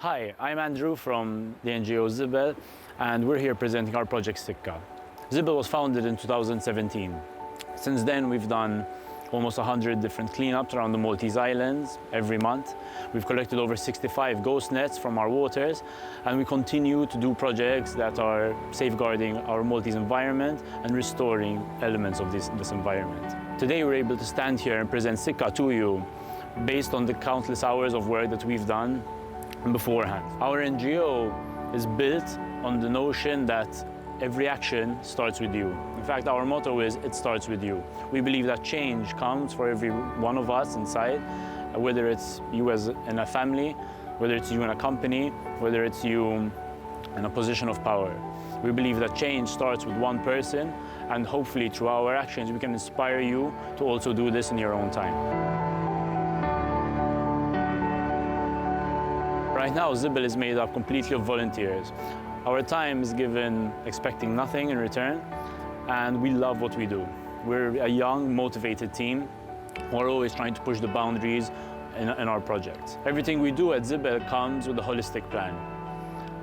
Hi, I'm Andrew from the NGO Zibel, and we're here presenting our project Sikka. Zibel was founded in 2017. Since then, we've done almost 100 different cleanups around the Maltese islands every month. We've collected over 65 ghost nets from our waters, and we continue to do projects that are safeguarding our Maltese environment and restoring elements of this environment. Today, we're able to stand here and present Sikka to you based on the countless hours of work that we've done beforehand. Our NGO is built on the notion that every action starts with you. In fact, our motto is, it starts with you. We believe that change comes for every one of us inside, whether it's you as in a family, whether it's you in a company, whether it's you in a position of power. We believe that change starts with one person, and hopefully through our actions we can inspire you to also do this in your own time. Right now, Zibel is made up completely of volunteers. Our time is given expecting nothing in return, and we love what we do. We're a young, motivated team who are always trying to push the boundaries in our projects. Everything we do at Zibel comes with a holistic plan.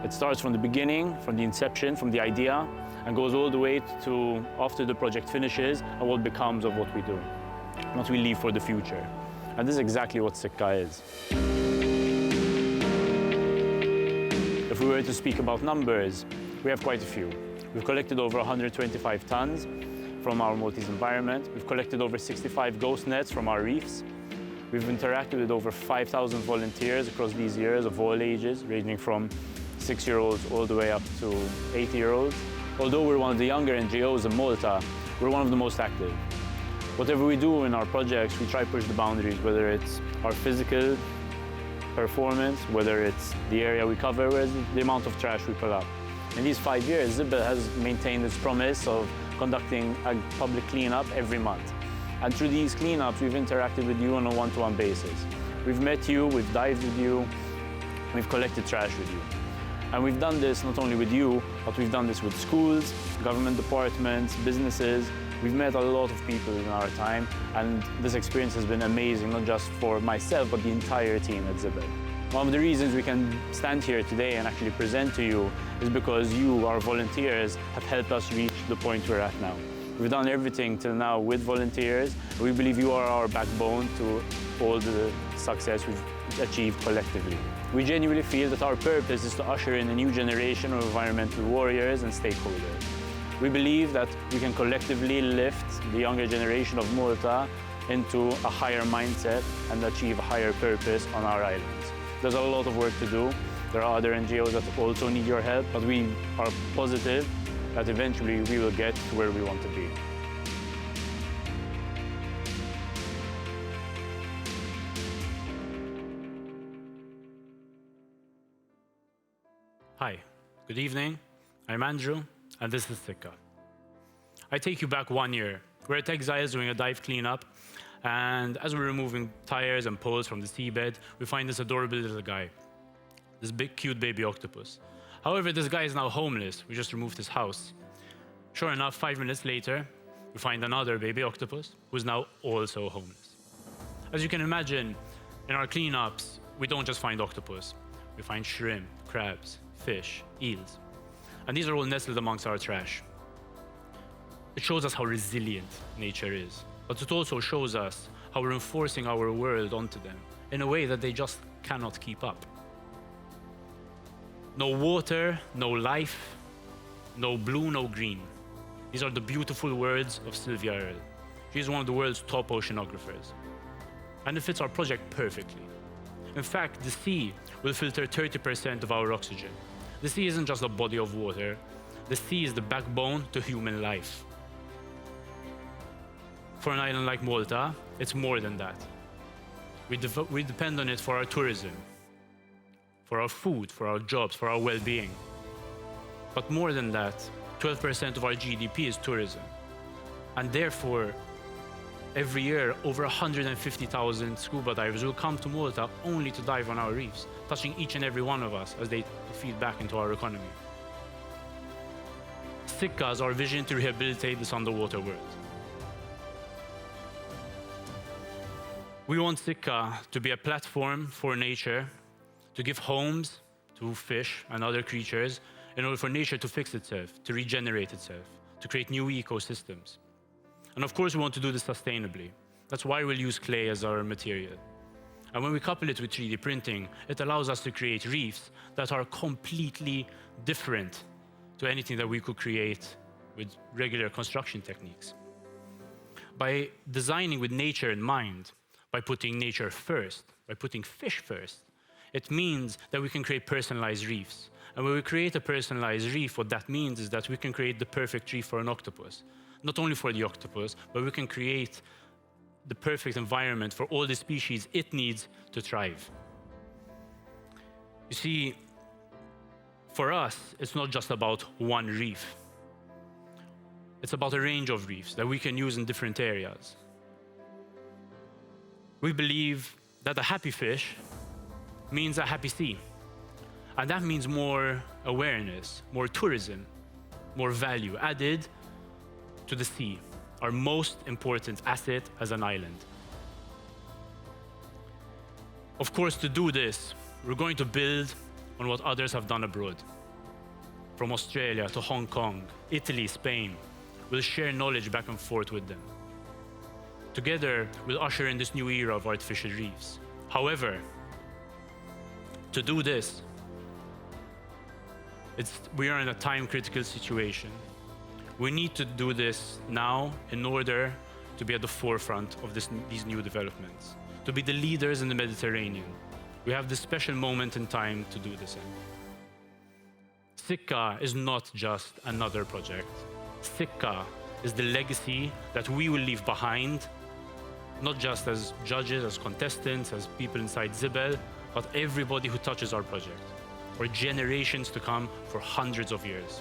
It starts from the beginning, from the inception, from the idea, and goes all the way to after the project finishes and what becomes of what we do, what we leave for the future. And this is exactly what Sikka is. If we were to speak about numbers, we have quite a few. We've collected over 125 tons from our Maltese environment. We've collected over 65 ghost nets from our reefs. We've interacted with over 5,000 volunteers across these years of all ages, ranging from 6-year-olds all the way up to 80-year-olds. Although we're one of the younger NGOs in Malta, we're one of the most active. Whatever we do in our projects, we try to push the boundaries, whether it's our physical performance, whether it's the area we cover, or the amount of trash we pull up. In these 5 years, Zibel has maintained its promise of conducting a public cleanup every month. And through these cleanups, we've interacted with you on a one-to-one basis. We've met you, we've dived with you, we've collected trash with you. And we've done this not only with you, but we've done this with schools, government departments, businesses. We've met a lot of people in our time, and this experience has been amazing, not just for myself, but the entire team at Zibel. One of the reasons we can stand here today and actually present to you is because you, our volunteers, have helped us reach the point we're at now. We've done everything till now with volunteers. We believe you are our backbone to all the success we've achieved collectively. We genuinely feel that our purpose is to usher in a new generation of environmental warriors and stakeholders. We believe that we can collectively lift the younger generation of Malta into a higher mindset and achieve a higher purpose on our islands. There's a lot of work to do. There are other NGOs that also need your help, but we are positive that eventually we will get to where we want to be. Hi, good evening. I'm Andrew, and this is Sikka. I take you back 1 year. We're at Exiles doing a dive cleanup, and as we're removing tires and poles from the seabed, we find this adorable little guy, this big, cute baby octopus. However, this guy is now homeless. We just removed his house. Sure enough, 5 minutes later, we find another baby octopus who's now also homeless. As you can imagine, in our cleanups, we don't just find octopus. We find shrimp, crabs, fish, eels. And these are all nestled amongst our trash. It shows us how resilient nature is, but it also shows us how we're enforcing our world onto them in a way that they just cannot keep up. No water, no life, no blue, no green. These are the beautiful words of Sylvia Earle. She's one of the world's top oceanographers. And it fits our project perfectly. In fact, the sea will filter 30% of our oxygen. The sea isn't just a body of water. The sea is the backbone to human life. For an island like Malta, it's more than that. We depend on it for our tourism, for our food, for our jobs, for our well-being. But more than that, 12% of our GDP is tourism. And therefore, every year, over 150,000 scuba divers will come to Malta only to dive on our reefs, touching each and every one of us as they feed back into our economy. Sikka is our vision to rehabilitate this underwater world. We want Sikka to be a platform for nature, to give homes to fish and other creatures in order for nature to fix itself, to regenerate itself, to create new ecosystems. And of course, we want to do this sustainably. That's why we'll use clay as our material. And when we couple it with 3D printing, it allows us to create reefs that are completely different to anything that we could create with regular construction techniques. By designing with nature in mind, by putting nature first, by putting fish first, it means that we can create personalized reefs. And when we create a personalized reef, what that means is that we can create the perfect reef for an octopus. Not only for the octopus, but we can create the perfect environment for all the species it needs to thrive. You see, for us, it's not just about one reef. It's about a range of reefs that we can use in different areas. We believe that a happy fish means a happy sea. And that means more awareness, more tourism, more value added to the sea, our most important asset as an island. Of course, to do this, we're going to build on what others have done abroad. From Australia to Hong Kong, Italy, Spain, we'll share knowledge back and forth with them. Together, we'll usher in this new era of artificial reefs. However, to do this, we are in a time-critical situation. We need to do this now in order to be at the forefront of these new developments, to be the leaders in the Mediterranean. We have this special moment in time to do this in. Sikka is not just another project. Sikka is the legacy that we will leave behind, not just as judges, as contestants, as people inside Zibel, but everybody who touches our project, for generations to come, for hundreds of years.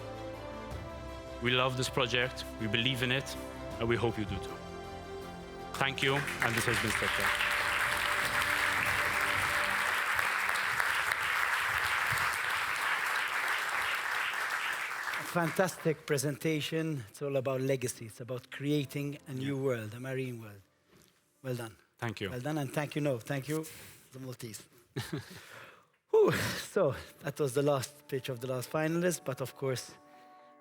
We love this project, we believe in it, and we hope you do too. Thank you, and this has been Sikka. Fantastic presentation. It's all about legacy. It's about creating a new world, a marine world. Well done. Thank you. Well done, and thank you, thank you, the Maltese. Whew. So that was the last pitch of the last finalist, but of course,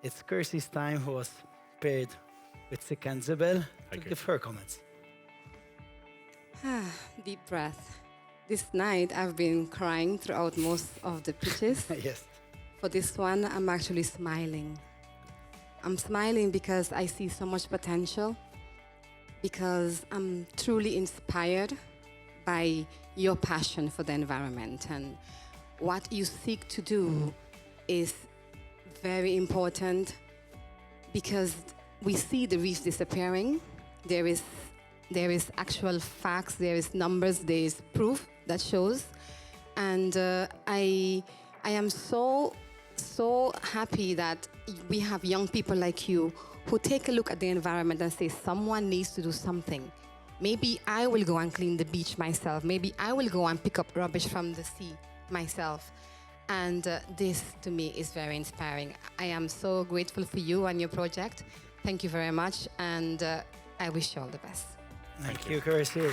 it's Kirsty's time, who was paired with Sikka and Zibel, to give her comments. Deep breath. This night, I've been crying throughout most of the pitches. Yes. For this one, I'm actually smiling. I'm smiling because I see so much potential, because I'm truly inspired by your passion for the environment, and what you seek to do is very important, because we see the reefs disappearing. There is actual facts, there is numbers, there is proof that shows, and I am so happy that we have young people like you who take a look at the environment and say someone needs to do something. Maybe I will go and clean the beach myself. Maybe I will go and pick up rubbish from the sea myself. And this, to me, is very inspiring. I am so grateful for you and your project. Thank you very much, and I wish you all the best. Thank you, Kirsty.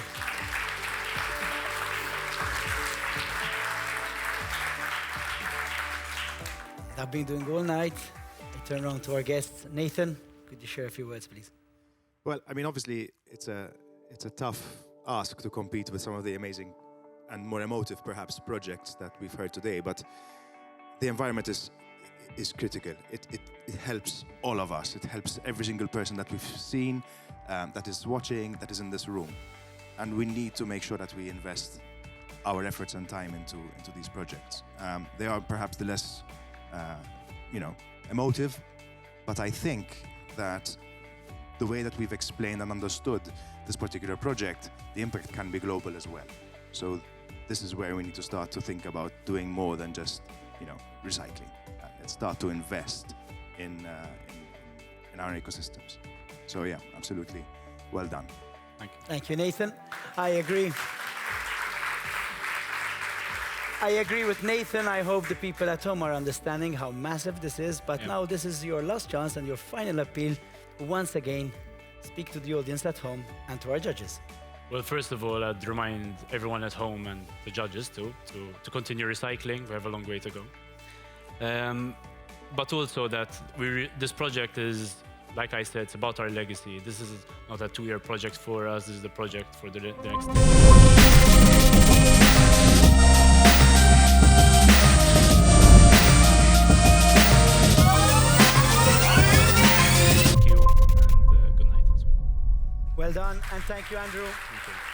I've been doing all night. I turn around to our guests. Nathan, could you share a few words, please? Well, I mean, obviously, it's a tough ask to compete with some of the amazing and more emotive, perhaps, projects that we've heard today. But the environment is critical. It helps all of us. It helps every single person that we've seen, that is watching, that is in this room. And we need to make sure that we invest our efforts and time into these projects. They are perhaps the less, emotive, but I think that the way that we've explained and understood this particular project, the impact can be global as well. So this is where we need to start to think about doing more than just, recycling. Let's start to invest in our ecosystems. So yeah, absolutely, well done. Thank you. Thank you, Nathan. I agree. I agree with Nathan. I hope the people at home are understanding how massive this is. But now this is your last chance and your final appeal. Once again, speak to the audience at home and to our judges. Well, first of all, I'd remind everyone at home and the judges too to continue recycling. We have a long way to go. But also that this project is, like I said, it's about our legacy. This is not a 2-year project for us. This is the project for the next. Thank you, and good night as well. Well done, and thank you, Andrew. Thank you.